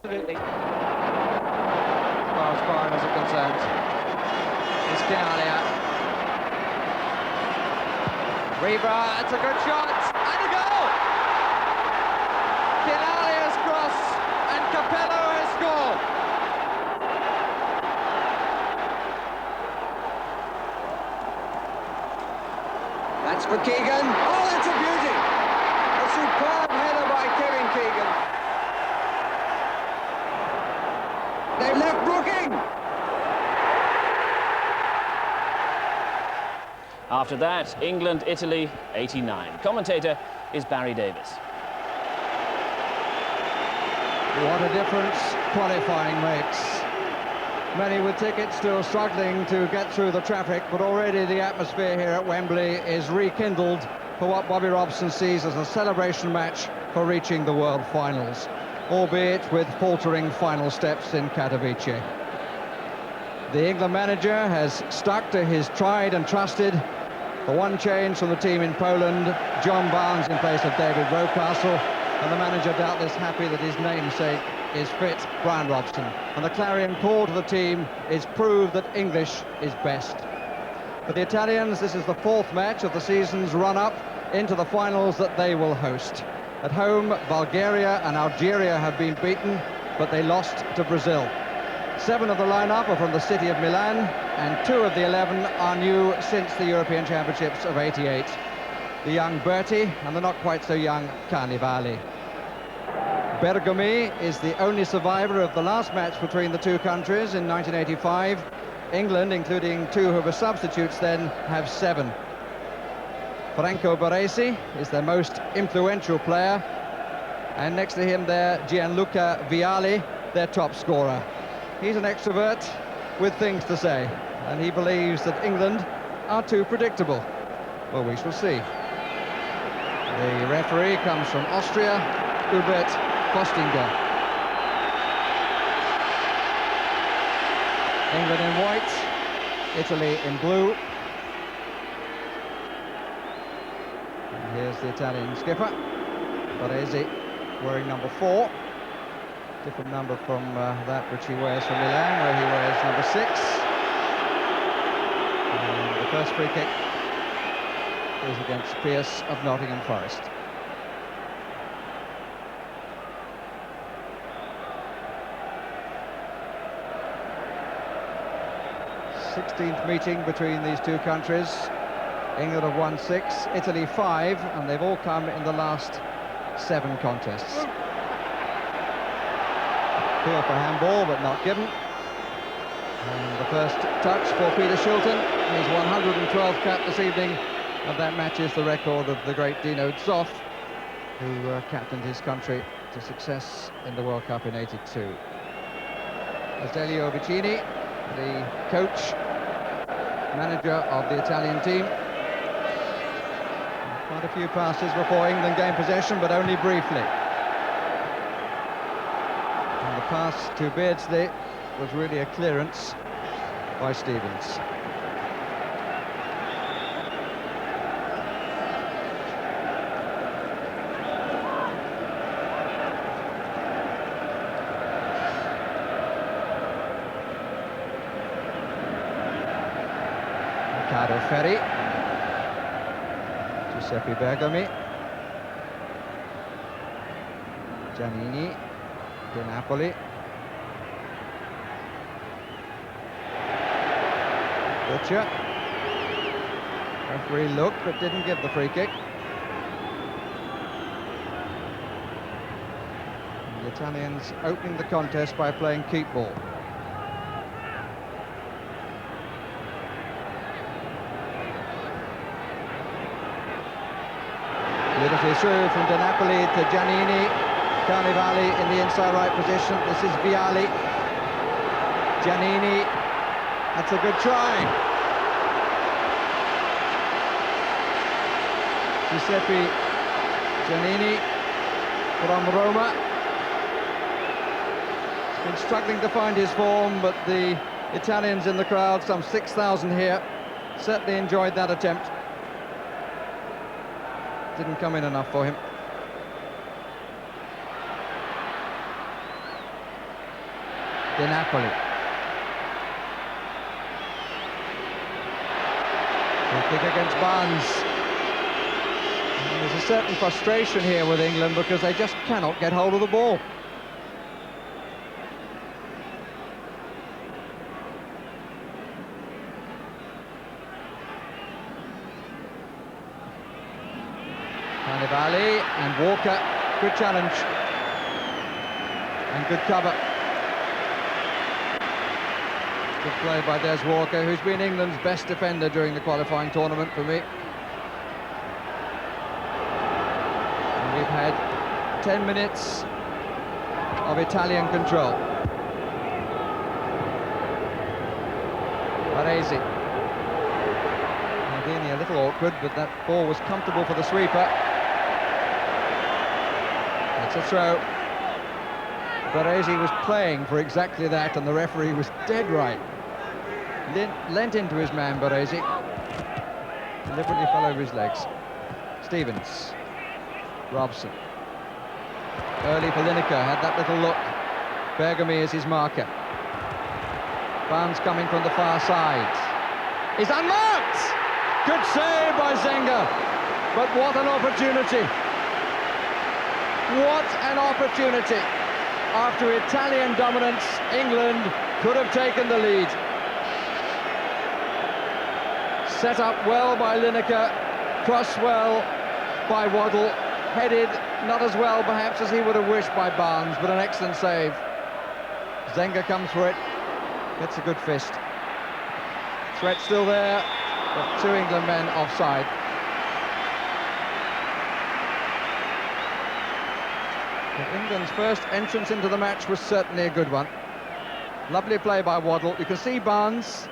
Absolutely. As far as foreigners are concerned, it's Canalia. Riva, it's a good shot, and a goal! Canalia's cross, and Capello has scored. That's for Keegan. Oh, that's a beauty! A superb header by Kevin Keegan. They've left Brooking. After that, England, Italy, 89. Commentator is Barry Davis. What a difference qualifying makes. Many with tickets still struggling to get through the traffic, but already the atmosphere here at Wembley is rekindled for what Bobby Robson sees as a celebration match for reaching the World Finals, albeit with faltering final steps in Katowice. The England manager has stuck to his tried and trusted. The one change from the team in Poland, John Barnes in place of David Rocastle, and the manager doubtless happy that his namesake is fit, Brian Robson. And the clarion call to the team is prove that English is best. For the Italians, this is the fourth match of the season's run-up into the finals that they will host. At home, Bulgaria and Algeria have been beaten, but they lost to Brazil. 7 of the lineup are from the city of Milan, and 2 of the 11 are new since the European Championships of '88. The young Berti and the not quite so young Carnevale. Bergomi is the only survivor of the last match between the two countries in 1985. England, including 2 who were substitutes then, have 7. Franco Baresi is their most influential player, and next to him there, Gianluca Vialli, their top scorer. He's an extrovert with things to say, and he believes that England are too predictable. Well, we shall see. The referee comes from Austria, Hubert Forstinger. England in white, Italy in blue. And here's the Italian skipper, Baresi, wearing number 4. Different number from that which he wears for Milan, where he wears number 6. And the first free kick is against Pearce of Nottingham Forest. Sixteenth meeting between these two countries. England have won 6, Italy 5, and they've all come in the last 7 contests. Appeal for handball, but not given. And the first touch for Peter Shilton, his 112th cap this evening, and that matches the record of the great Dino Zoff, who captained his country to success in the World Cup in '82. Aurelio Vicini, the coach, manager of the Italian team. Quite a few passes before England gained possession, but only briefly. And the pass to Beardsley was really a clearance by Stevens. Ferri, Giuseppe Bergomi, Giannini, De Napoli, Butcher. Referee looked but didn't give the free kick. And the Italians opening the contest by playing keep ball. Beautifully through from De Napoli to Giannini. Carnevale in the inside right position. This is Vialli. Giannini. That's a good try. Giuseppe Giannini from Roma. He's been struggling to find his form, but the Italians in the crowd, some 6,000 here, certainly enjoyed that attempt. Didn't come in enough for him. De Napoli. Free kick against Barnes. And there's a certain frustration here with England because they just cannot get hold of the ball. Carnevale and Walker, good challenge and good cover. Good play by Des Walker, who's been England's best defender during the qualifying tournament for me. And we've had 10 minutes of Italian control. Baresi. Maldini a little awkward, but that ball was comfortable for the sweeper. It's a throw. Baresi was playing for exactly that, and the referee was dead right. Leant into his man, Baresi. Deliberately fell over his legs. Stevens. Robson. Early for Lineker, had that little look. Bergomi is his marker. Barnes coming from the far side. He's unmarked! Good save by Zenga. But what an opportunity. What an opportunity. After Italian dominance, England could have taken the lead. Set up well by Lineker, crossed well by Waddle, headed not as well perhaps as he would have wished by Barnes, but an excellent save. Zenga comes for it, gets a good fist. Threat still there, but 2 England men offside. But England's first entrance into the match was certainly a good one. Lovely play by Waddle. You can see Barnes,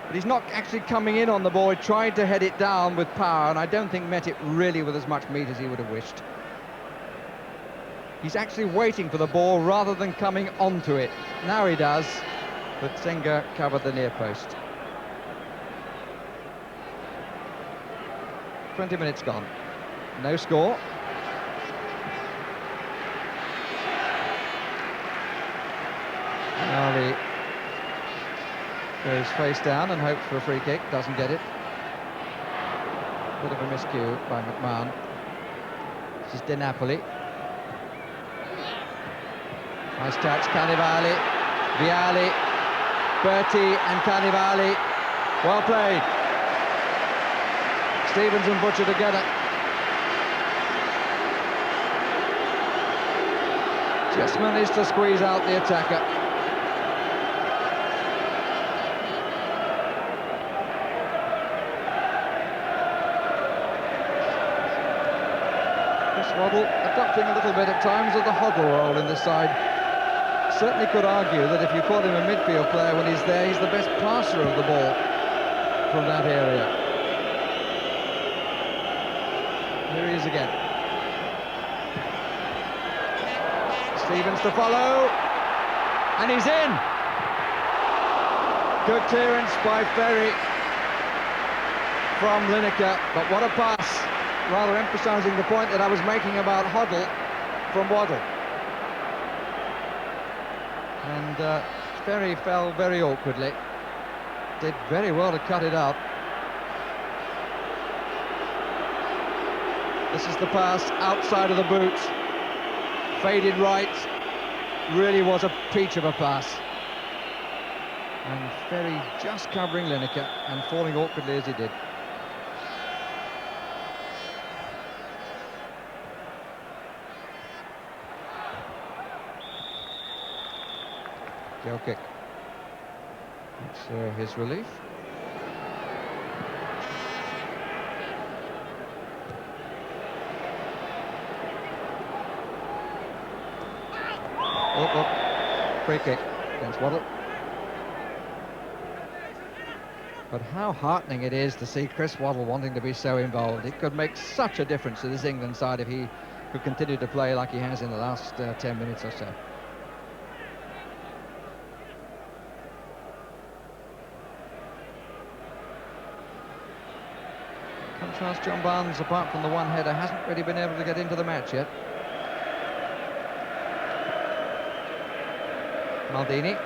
but he's not actually coming in on the ball. He tried to head it down with power, and I don't think met it really with as much meat as he would have wished. He's actually waiting for the ball rather than coming onto it. Now he does, but Zenga covered the near post. 20 minutes gone. No score. Vialli goes face down and hopes for a free kick, doesn't get it. Bit of a miscue by McMahon. This is De Napoli. Nice touch, Carnevale, Vialli, Berti and Carnevale. Well played. Stevens and Butcher together. Just managed to squeeze out the attacker. Waddle adopting a little bit at times of the Hodge role in this side. Certainly could argue that if you call him a midfield player when he's there, he's the best passer of the ball from that area. Here he is again. Stevens to follow, and he's in. Good clearance by Ferri from Lineker, but what a pass. Rather emphasising the point that I was making about Hodge from Waddle. And Ferri fell very awkwardly. Did very well to cut it out. This is the pass outside of the boot. Faded right. Really was a peach of a pass. And Ferri just covering Lineker and falling awkwardly as he did. Goal kick. That's his relief. Oh, free kick against Waddle. But how heartening it is to see Chris Waddle wanting to be so involved. It could make such a difference to this England side if he could continue to play like he has in the last 10 minutes or so. Contrast, John Barnes, apart from the one header, hasn't really been able to get into the match yet. Maldini.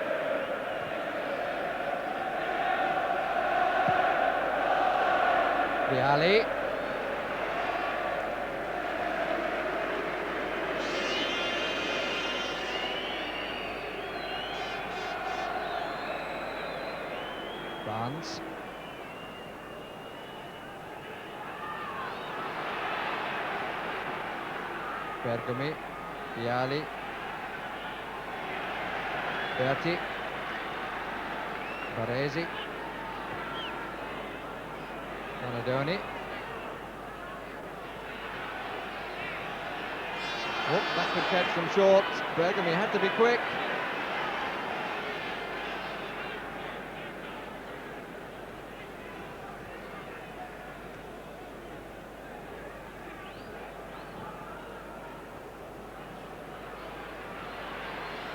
Vialli. Barnes. Bergomi. Vialli. Berti. Baresi. Donadoni. Oh, that could catch them short. Bergomi had to be quick.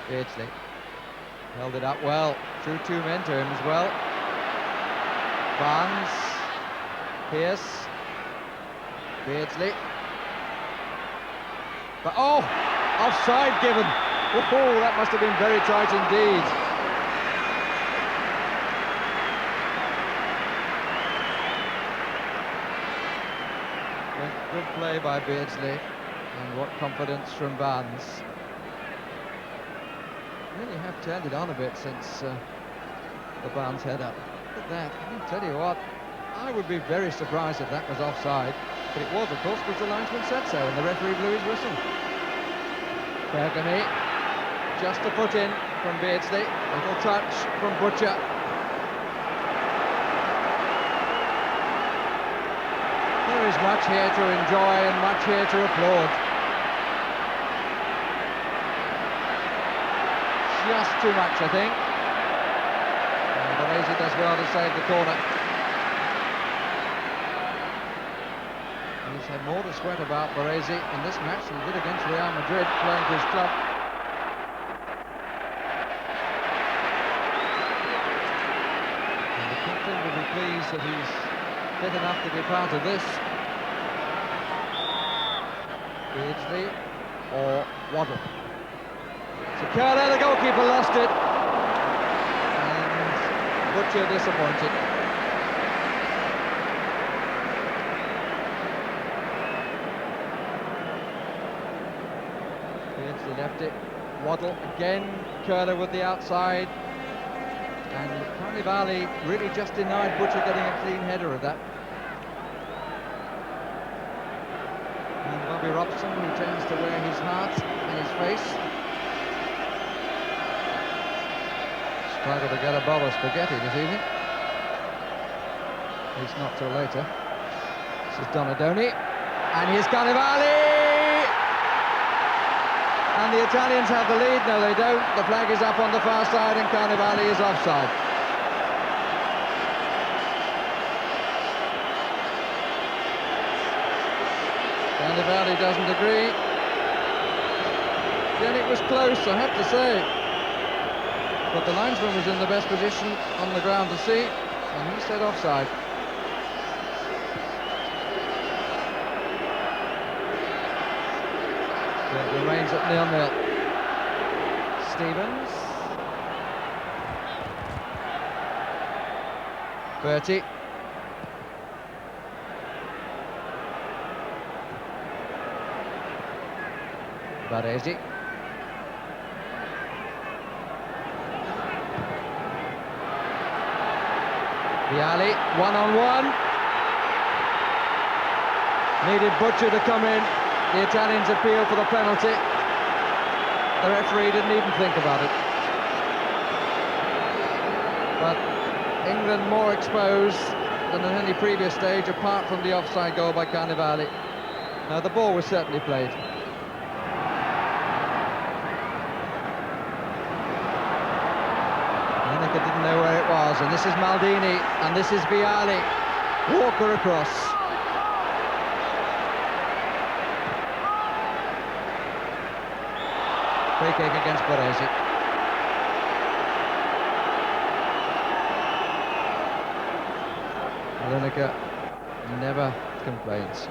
Beardsley held it up well, threw two men to him as well. Barnes, Pearce, Beardsley. But oh, offside given. Oh, that must have been very tight indeed. Good play by Beardsley, and what confidence from Barnes. Really have turned it on a bit since the Barnes header. Look at that. I tell you what, I would be very surprised if that was offside. But it was, of course, because the linesman said so, and the referee blew his whistle. Bergomi, just a foot in from Beardsley. Little touch from Butcher. There is much here to enjoy and much here to applaud. Just too much, I think. And Baresi does well to save the corner. He's had more to sweat about, Baresi, in this match than he did against Real Madrid, playing for his club. And the captain will be pleased that he's fit enough to be part of this. Beardsley or Waddle. Secura, the goalkeeper, lost it, and Butcher disappointed. Beardsley left it. Waddle again, Curler with the outside, and Carnevale really just denied Butcher getting a clean header of that. And Bobby Robson, who tends to wear his heart in his face, struggled to get a bowl of spaghetti this evening. At least not till later. This is Donadoni, and here's Carnevale! And the Italians have the lead. No, they don't. The flag is up on the far side, and Carnevale is offside. Carnevale doesn't agree. Then it was close, I have to say. But the linesman was in the best position on the ground to see, and he said offside. So it remains at 0-0. Stevens. Berti. Baresi. Vialli, one-on-one. Needed Butcher to come in. The Italians appeal for the penalty. The referee didn't even think about it. But England more exposed than at any previous stage, apart from the offside goal by Carnevale. Now, the ball was certainly played. Lineker didn't know where it was, and this is Maldini, and this is Vialli. Walker across. Free kick against Baresi. Lineker never complains.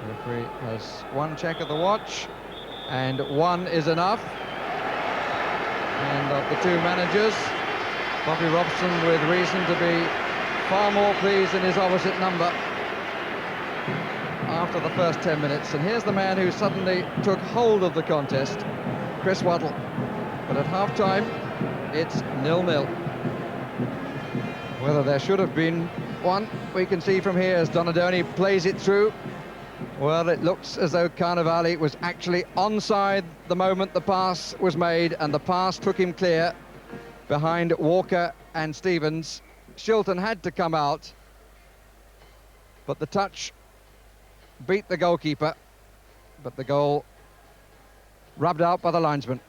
The referee has one check of the watch, and one is enough. And of the two managers, Bobby Robson with reason to be far more pleased in his opposite number after the first 10 minutes. And here's the man who suddenly took hold of the contest, Chris Waddle. But at half-time, it's 0-0. Whether there should have been one, we can see from here as Donadoni plays it through. Well, it looks as though Carnevale was actually onside the moment the pass was made, and the pass took him clear behind Walker and Stevens. Shilton had to come out, but the touch beat the goalkeeper, but the goal rubbed out by the linesman.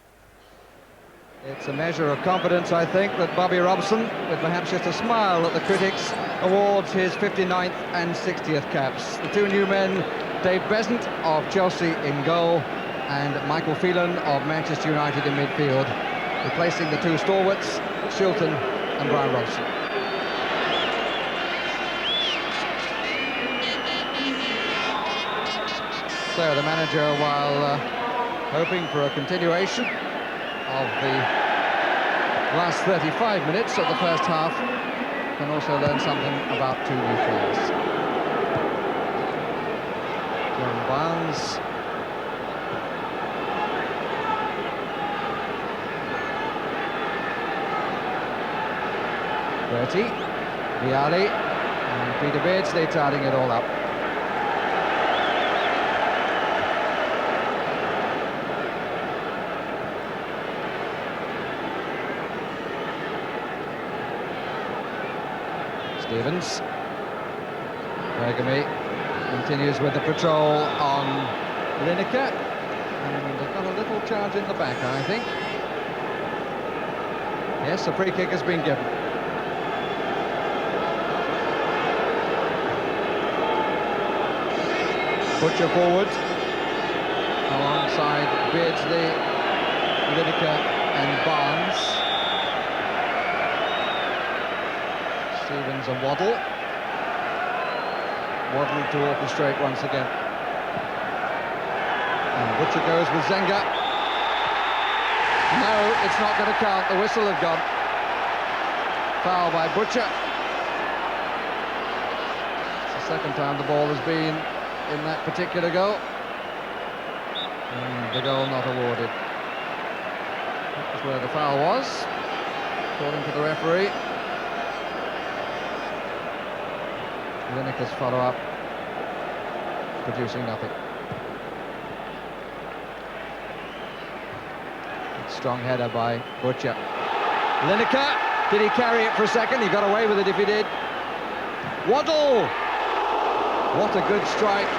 It's a measure of confidence, I think, that Bobby Robson, with perhaps just a smile at the critics, awards his 59th and 60th caps. The two new men, Dave Beasant of Chelsea in goal and Michael Phelan of Manchester United in midfield, replacing the two stalwarts, Shilton and Brian Robson. So the manager, while hoping for a continuation of the last 35 minutes of the first half, can also learn something about two new players. John Barnes. Berti, Vialli, and Peter Beardsley tidying it all up. Stevens. Bergomi continues with the patrol on Lineker, and they've got a little charge in the back, I think. Yes, a free kick has been given. Butcher forward alongside Beardsley, Lineker and Barnes. Stevens and Waddle. Waddle to orchestrate once again. And Butcher goes with Zenga. No, it's not going to count. The whistle had gone. Foul by Butcher. It's the second time the ball has been in that particular goal. And the goal not awarded. That was where the foul was, according to the referee. Lineker's follow-up, producing nothing. Strong header by Butcher. Lineker, did he carry it for a second? He got away with it if he did. Waddle! What a good strike,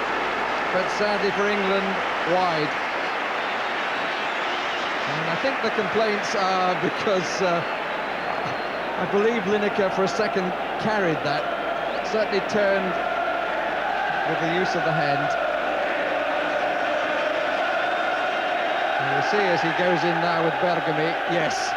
but sadly for England, wide. And I think the complaints are because I believe Lineker for a second carried that. Certainly turned with the use of the hand. And we'll see as he goes in now with Bergomi. Yes.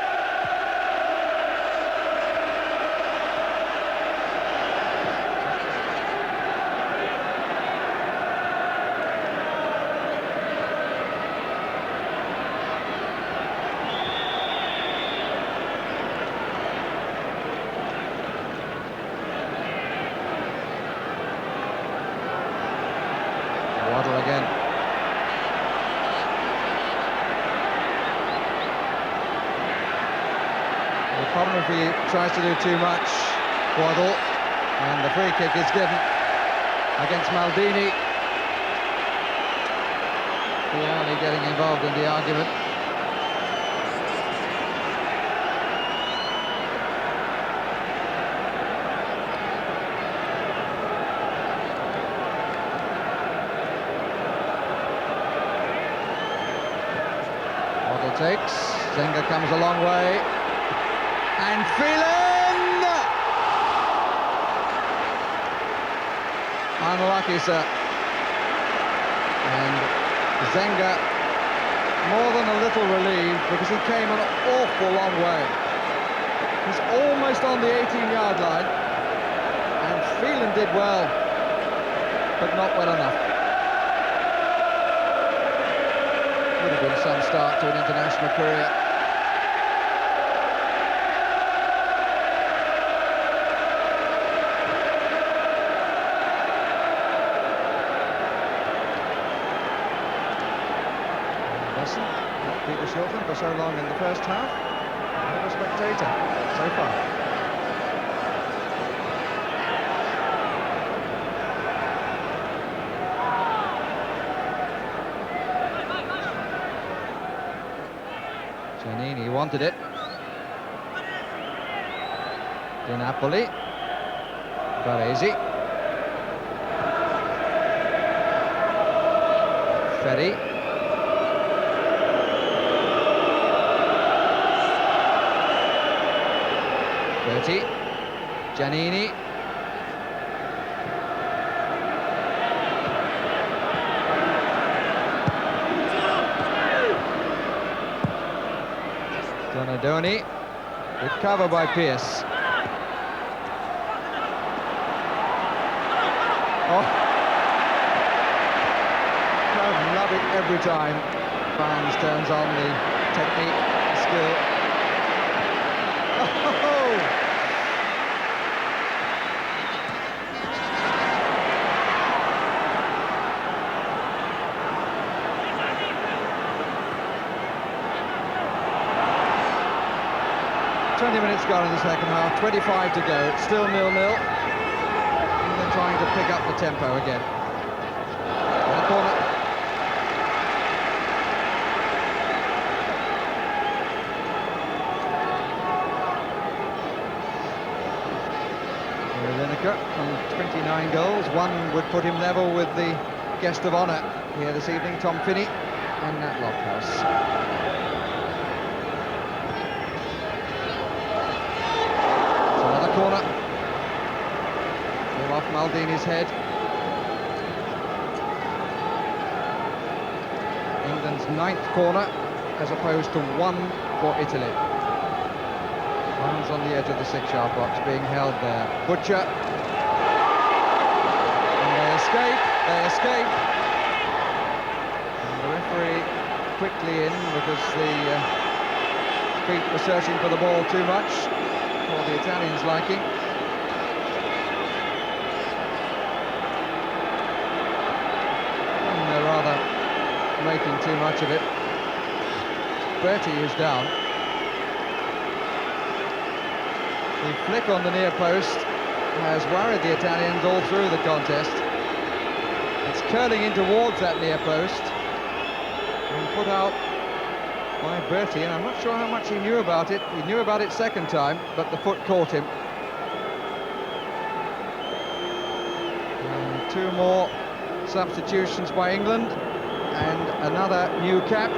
Waddle again. The problem if he tries to do too much, Waddle, and the free kick is given against Maldini. Vialli getting involved in the argument. Takes, Zenga comes a long way, and Phelan! Unlucky, sir. And Zenga more than a little relieved because he came an awful long way. He's almost on the 18-yard line, and Phelan did well, but not well enough. Would have been some start to an international career. Larson, Peter Shilton for so long in the first half. Never a spectator so far. Giannini wanted it. Di Napoli. Baresi. Ferri. Berti. Giannini. Donadoni. Good cover by Pearce. Oh, I love it every time Barnes turns on the technique, the skill. Oh! 20 minutes gone in the second half, 25 to go, it's still 0-0. Trying to pick up the tempo again. In the corner. Lineker on 29 goals. One would put him level with the guest of honour here this evening, Tom Finney, in that Lockhouse. It's another corner. Off Maldini's head. England's 9th corner as opposed to 1 for Italy. Barnes on the edge of the 6-yard box being held there. Butcher. And they escape. They escape. And the referee quickly in because the feet were searching for the ball too much for the Italians' liking. Rather making too much of it. Berti is down. The flick on the near post has worried the Italians all through the contest. It's curling in towards that near post and put out by Berti, and I'm not sure how much he knew about it. He knew about it second time, but the foot caught him. And 2 more substitutions by England and another new cap.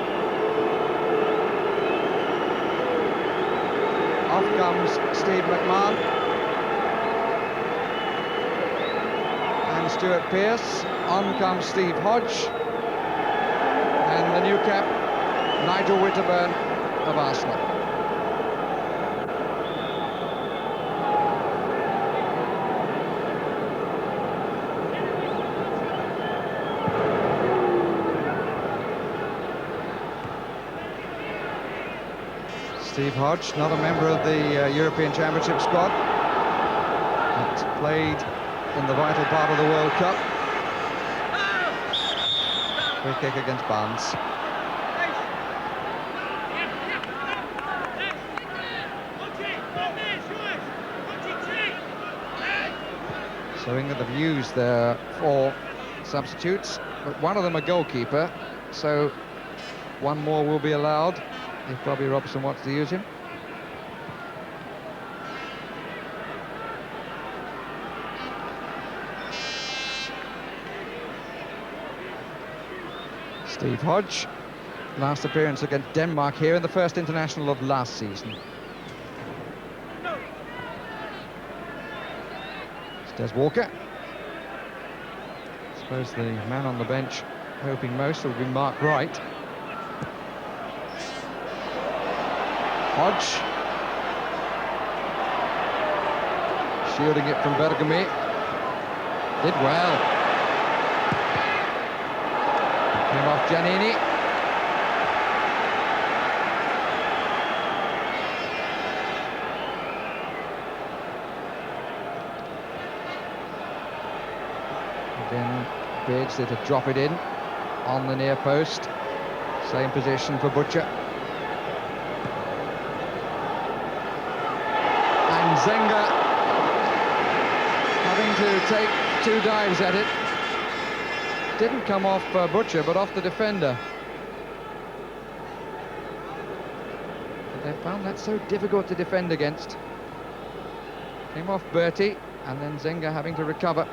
Off comes Steve McMahon and Stuart Pearce. On comes Steve Hodge and the new cap, Nigel Winterburn of Arsenal. Steve Hodge, another member of the European Championship squad, that played in the vital part of the World Cup. Free kick against Barnes. So England have used their 4 substitutes, but one of them a goalkeeper, so 1 more will be allowed if Bobby Robson wants to use him. Steve Hodge, last appearance against Denmark here in the first international of last season. It's Des Walker. I suppose the man on the bench hoping most will be Mark Wright. Hodge. Shielding it from Bergomi. Did well. Came off Giannini. Again, Beardsley to drop it in on the near post. Same position for Butcher. And Zenga having to take 2 dives at it. Didn't come off Butcher, but off the defender. But they found that so difficult to defend against. Came off Berti, and then Zenga having to recover.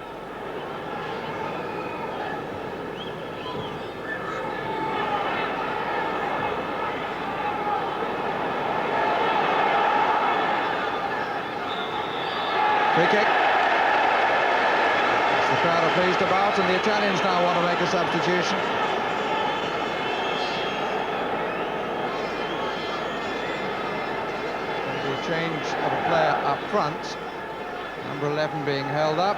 Free kick. It's the crowd are pleased about, and the Italians now want to make a substitution. There'll be a change of a player up front. Number 11 being held up.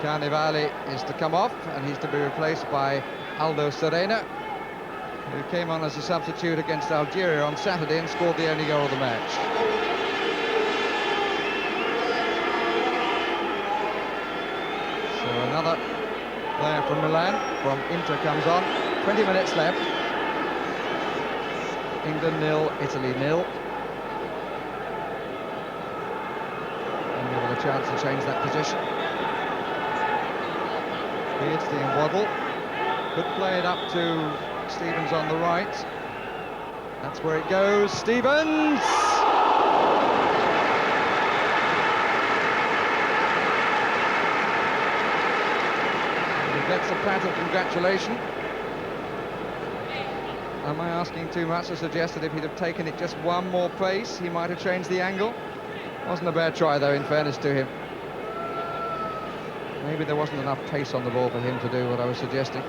Carnevale is to come off, and he's to be replaced by Serena, who came on as a substitute against Algeria on Saturday and scored the only goal of the match. Another player from Milan, from Inter, comes on. 20 minutes left. England 0, Italy 0. And we have a chance to change that position. Beardsley and Waddle. Could play it up to Stevens on the right. That's where it goes. Stevens! Gets a pat of congratulation. Am I asking too much to suggest that if he'd have taken it just one more pace, he might have changed the angle? Wasn't a bad try, though, in fairness to him. Maybe there wasn't enough pace on the ball for him to do what I was suggesting.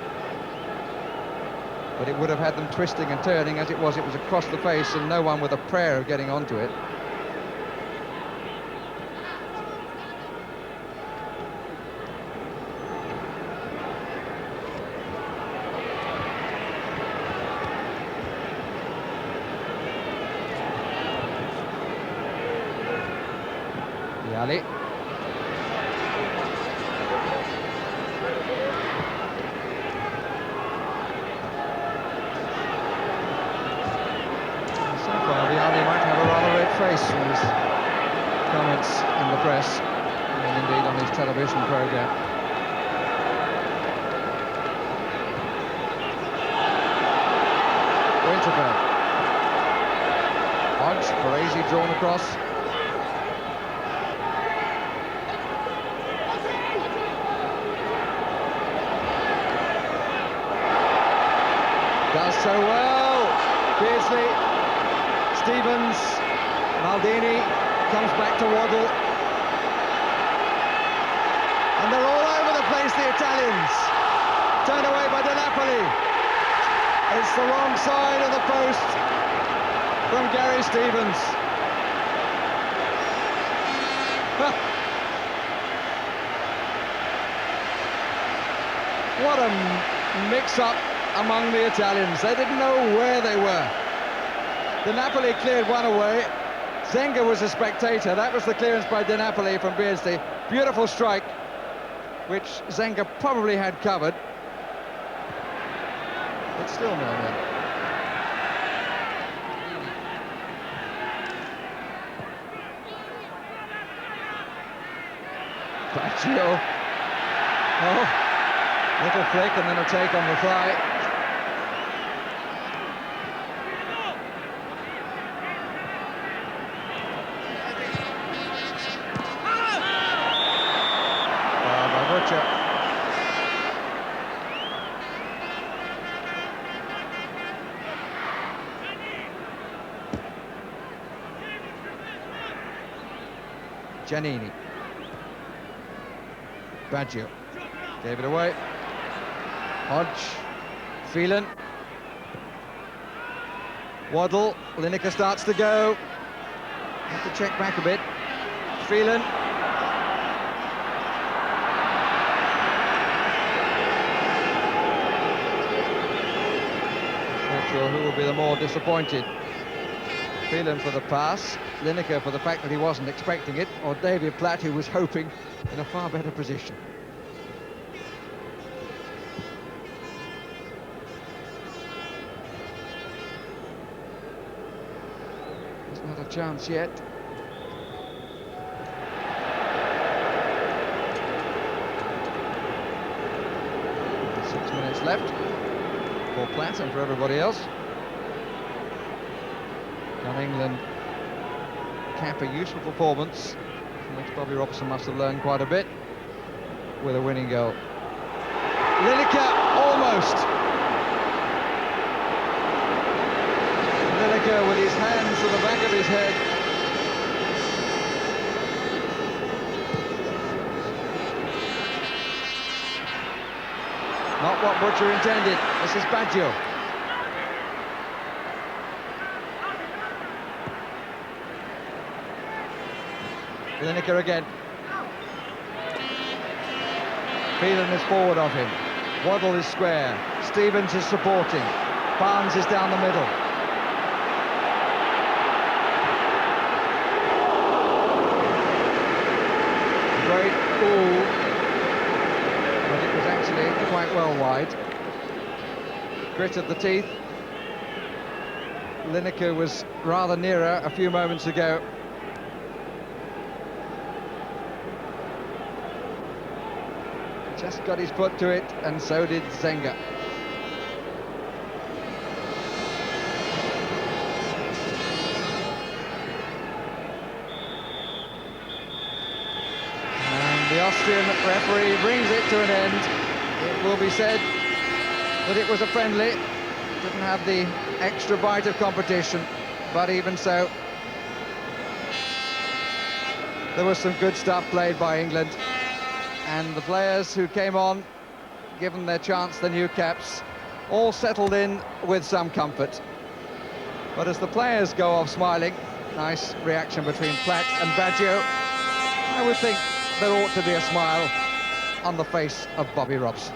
But it would have had them twisting and turning. As it was across the face, and no one with a prayer of getting onto it. Vialli. So far, Vialli might have a rather red face from his comments in the press, and indeed on his television programme. Winterburn. Hodge, Baresi drawn across. Does so well. Beardsley, Stevens, Maldini comes back to Waddle. And they're all over the place, the Italians. Turned away by Donadoni. It's the wrong side of the post from Gary Stevens. What a mix-up among the Italians. They didn't know where they were. Donadoni cleared one away. Zenga was a spectator. That was the clearance by Donadoni from Beardsley. Beautiful strike, which Zenga probably had covered. But still no men. Baggio. Oh, little flick and then a take on the thigh. Giannini. Baggio gave it away. Hodge. Phelan. Waddle. Lineker starts to go. Have to check back a bit. Phelan. Not sure who will be the more disappointed. Phelan for the pass, Lineker for the fact that he wasn't expecting it, or David Platt, who was hoping, in a far better position. chance yet. 6 minutes left for Platt and for everybody else. Can England cap a useful performance, from which Bobby Robson must have learned quite a bit, with a winning goal? Lineker, almost! Lineker with his hands to the back of his head. Not what Butcher intended. This is Baggio. Lineker again. Phelan is forward of him. Waddle is square. Stevens is supporting. Barnes is down the middle. Great ooh, but it was actually quite well wide. Grit of the teeth. Lineker was rather nearer a few moments ago. Just got his foot to it, and so did Zenga. And the Austrian referee brings it to an end. It will be said that it was a friendly. Didn't have the extra bite of competition, but even so, there was some good stuff played by England. And the players who came on, given their chance, the new caps, all settled in with some comfort. But as the players go off smiling, nice reaction between Platt and Baggio, I would think there ought to be a smile on the face of Bobby Robson.